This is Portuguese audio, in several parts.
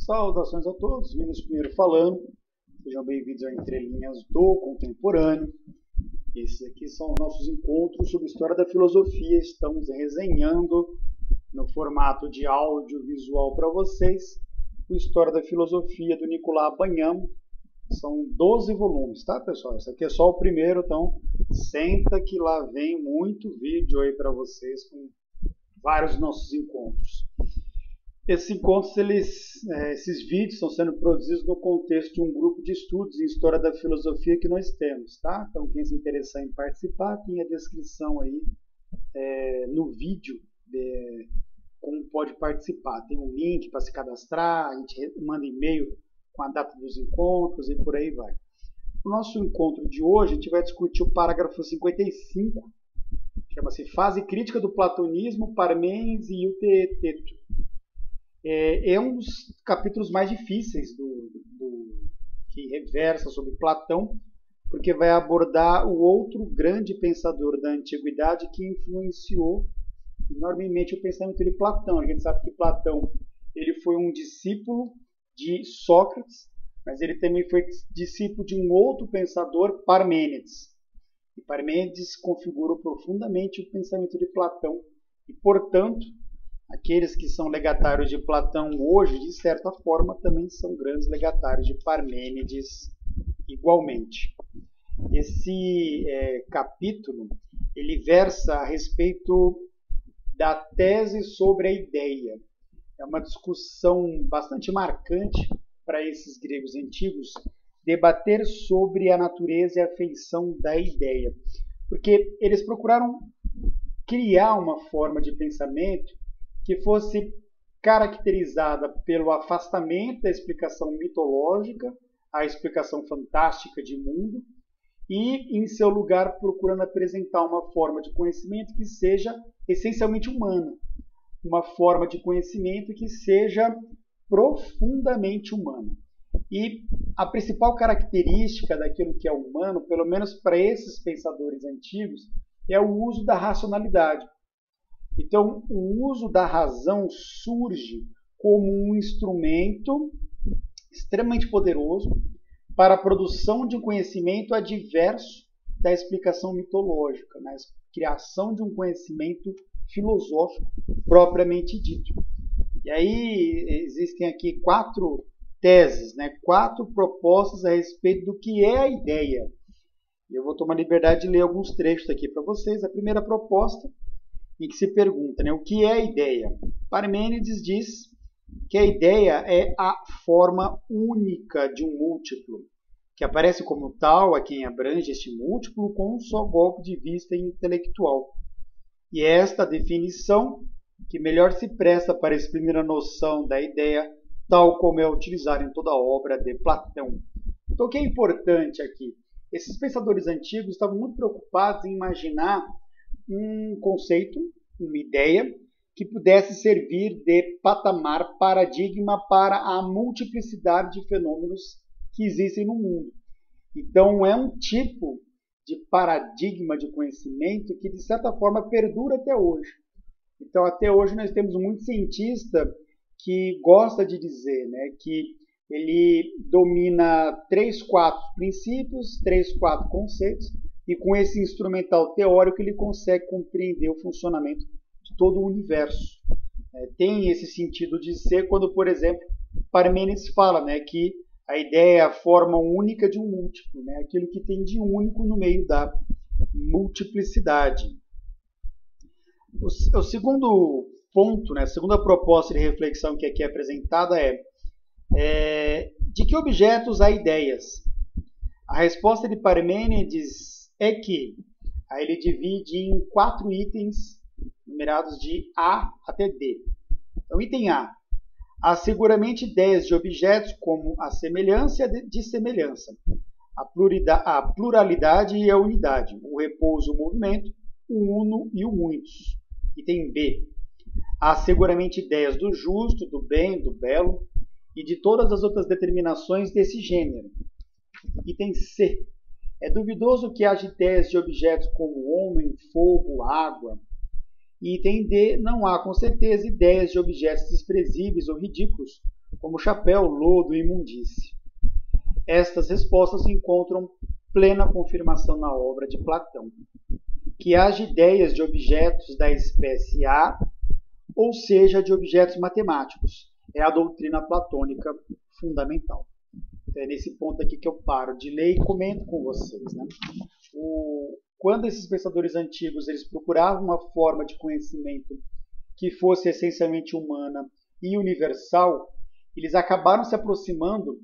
Saudações a todos, Vinícius Pinheiro falando. Sejam bem-vindos ao Entre Linhas do Contemporâneo. Esses aqui são os nossos encontros sobre história da filosofia. Estamos resenhando no formato de audiovisual para vocês o História da Filosofia do Nicolas Banham. São 12 volumes, tá, pessoal? Esse aqui é só o primeiro, então senta que lá vem muito vídeo aí para vocês com vários nossos encontros. Esses encontros, esses vídeos estão sendo produzidos no contexto de um grupo de estudos em História da Filosofia que nós temos, tá? Então, quem se interessar em participar, tem a descrição aí no vídeo de como pode participar. Tem um link para se cadastrar, a gente manda e-mail com a data dos encontros e por aí vai. No nosso encontro de hoje, a gente vai discutir o parágrafo 55, chama-se Fase Crítica do Platonismo, Parmênides e Euteteto. É um dos capítulos mais difíceis que reversa sobre Platão, porque vai abordar o outro grande pensador da antiguidade que influenciou enormemente o pensamento de Platão. A gente sabe que Platão ele foi um discípulo de Sócrates, mas ele também foi discípulo de um outro pensador, Parmênides. E Parmênides configurou profundamente o pensamento de Platão e, portanto, aqueles que são legatários de Platão hoje, de certa forma, também são grandes legatários de Parmênides igualmente. Esse capítulo ele versa a respeito da tese sobre a ideia. É uma discussão bastante marcante para esses gregos antigos debater sobre a natureza e a feição da ideia, porque eles procuraram criar uma forma de pensamento que fosse caracterizada pelo afastamento da explicação mitológica, a explicação fantástica de mundo, e, em seu lugar, procurando apresentar uma forma de conhecimento que seja essencialmente humana, uma forma de conhecimento que seja profundamente humana. E a principal característica daquilo que é humano, pelo menos para esses pensadores antigos, é o uso da racionalidade. Então, o uso da razão surge como um instrumento extremamente poderoso para a produção de um conhecimento adverso da explicação mitológica, na criação de um conhecimento filosófico propriamente dito. E aí existem aqui 4 teses, 4 propostas a respeito do que é a ideia. Eu vou tomar a liberdade de ler alguns trechos aqui para vocês. A primeira proposta, em que se pergunta, o que é a ideia? Parmênides diz que a ideia é a forma única de um múltiplo, que aparece como tal a quem abrange este múltiplo com um só golpe de vista intelectual. E é esta definição que melhor se presta para exprimir a noção da ideia, tal como é utilizada em toda a obra de Platão. Então, o que é importante aqui? Esses pensadores antigos estavam muito preocupados em imaginar um conceito, uma ideia, que pudesse servir de patamar, paradigma para a multiplicidade de fenômenos que existem no mundo. Então, é um tipo de paradigma de conhecimento que, de certa forma, perdura até hoje. Então, até hoje, nós temos muito cientista que gosta de dizer que ele domina 3, 4 princípios, 3, 4 conceitos, e com esse instrumental teórico ele consegue compreender o funcionamento de todo o universo. Tem esse sentido de ser quando, por exemplo, Parmênides fala que a ideia é a forma única de um múltiplo, aquilo que tem de único no meio da multiplicidade. O segundo ponto, a segunda proposta de reflexão que aqui é apresentada é de que objetos há ideias? A resposta de Parmênides é que aí ele divide em 4 itens numerados de A até D. Então, item A. Há seguramente ideias de objetos como a semelhança de semelhança, a pluralidade e a unidade, o repouso e o movimento, o uno e o muitos. Item B. Há seguramente ideias do justo, do bem, do belo e de todas as outras determinações desse gênero. Item C. É duvidoso que haja ideias de objetos como homem, fogo, água. E item D. Não há, com certeza, ideias de objetos desprezíveis ou ridículos, como chapéu, lodo e imundície. Estas respostas encontram plena confirmação na obra de Platão, que haja ideias de objetos da espécie A, ou seja, de objetos matemáticos. É a doutrina platônica fundamental. Então, é nesse ponto aqui que eu paro de ler e comento com vocês. Né? Quando esses pensadores antigos eles procuravam uma forma de conhecimento que fosse essencialmente humana e universal, eles acabaram se aproximando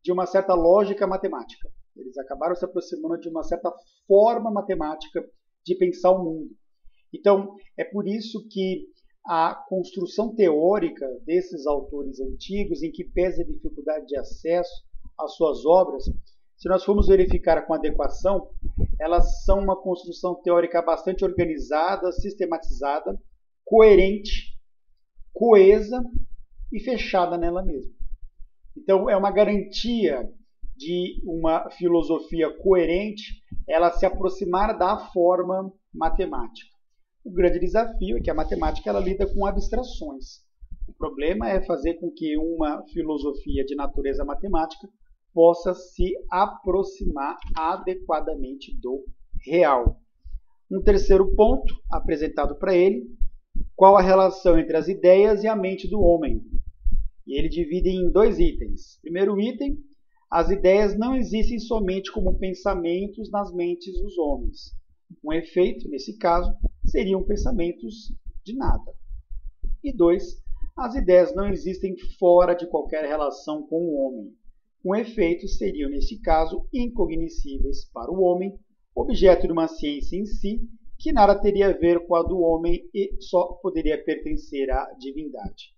de uma certa lógica matemática. Eles acabaram se aproximando de uma certa forma matemática de pensar o mundo. Então, é por isso que a construção teórica desses autores antigos, em que pesa a dificuldade de acesso às suas obras, se nós formos verificar com adequação, elas são uma construção teórica bastante organizada, sistematizada, coerente, coesa e fechada nela mesma. Então, é uma garantia de uma filosofia coerente ela se aproximar da forma matemática. O grande desafio é que a matemática ela lida com abstrações. O problema é fazer com que uma filosofia de natureza matemática possa se aproximar adequadamente do real. Um terceiro ponto apresentado para ele, qual a relação entre as ideias e a mente do homem? E ele divide em 2 itens. Primeiro item, as ideias não existem somente como pensamentos nas mentes dos homens. Um efeito, nesse caso, seriam pensamentos de nada. E 2, as ideias não existem fora de qualquer relação com o homem. Um efeito seriam, nesse caso, incognoscíveis para o homem, objeto de uma ciência em si, que nada teria a ver com a do homem e só poderia pertencer à divindade.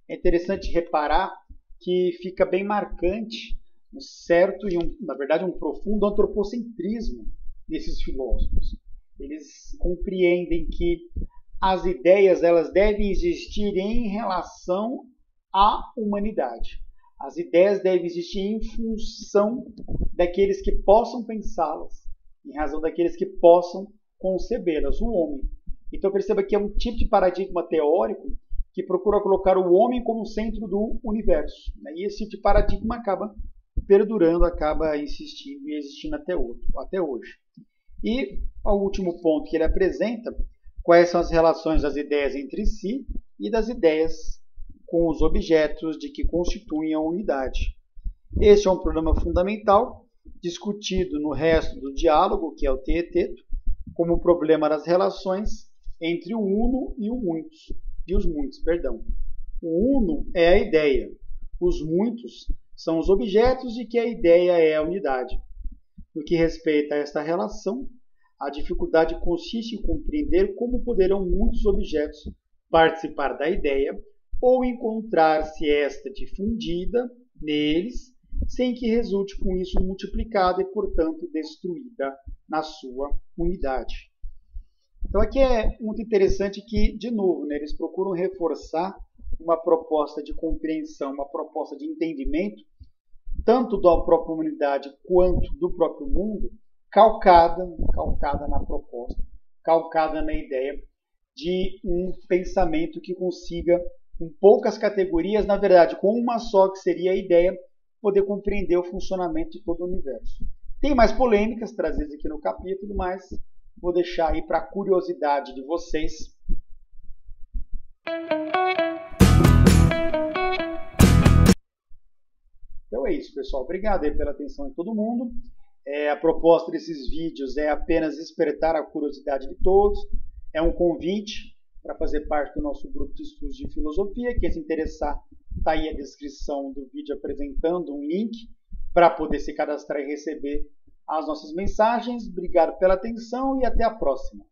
É interessante reparar que fica bem marcante um certo e, na verdade, um profundo antropocentrismo desses filósofos. Eles compreendem que as ideias elas devem existir em relação à humanidade. As ideias devem existir em função daqueles que possam pensá-las, em razão daqueles que possam concebê-las, o homem. Então perceba que é um tipo de paradigma teórico que procura colocar o homem como centro do universo. E esse tipo de paradigma acaba perdurando, acaba insistindo e existindo até hoje. E o último ponto que ele apresenta, quais são as relações das ideias entre si e das ideias com os objetos de que constituem a unidade. Este é um problema fundamental, discutido no resto do diálogo, que é o Teeteto, como o problema das relações entre o uno e os muitos. O uno é a ideia, os muitos são os objetos de que a ideia é a unidade. No que respeita a esta relação, a dificuldade consiste em compreender como poderão muitos objetos participar da ideia ou encontrar-se esta difundida neles, sem que resulte com isso multiplicada e, portanto, destruída na sua unidade. Então aqui é muito interessante que, de novo, eles procuram reforçar uma proposta de compreensão, uma proposta de entendimento, tanto da própria humanidade quanto do próprio mundo, calcada na proposta, calcada na ideia de um pensamento que consiga, com poucas categorias, na verdade, com uma só, que seria a ideia, poder compreender o funcionamento de todo o universo. Tem mais polêmicas trazidas aqui no capítulo, mas vou deixar aí para a curiosidade de vocês. Então é isso, pessoal. Obrigado aí pela atenção de todo mundo. A proposta desses vídeos é apenas despertar a curiosidade de todos. É um convite para fazer parte do nosso grupo de estudos de filosofia. Quem se interessar, está aí a descrição do vídeo apresentando um link para poder se cadastrar e receber as nossas mensagens. Obrigado pela atenção e até a próxima.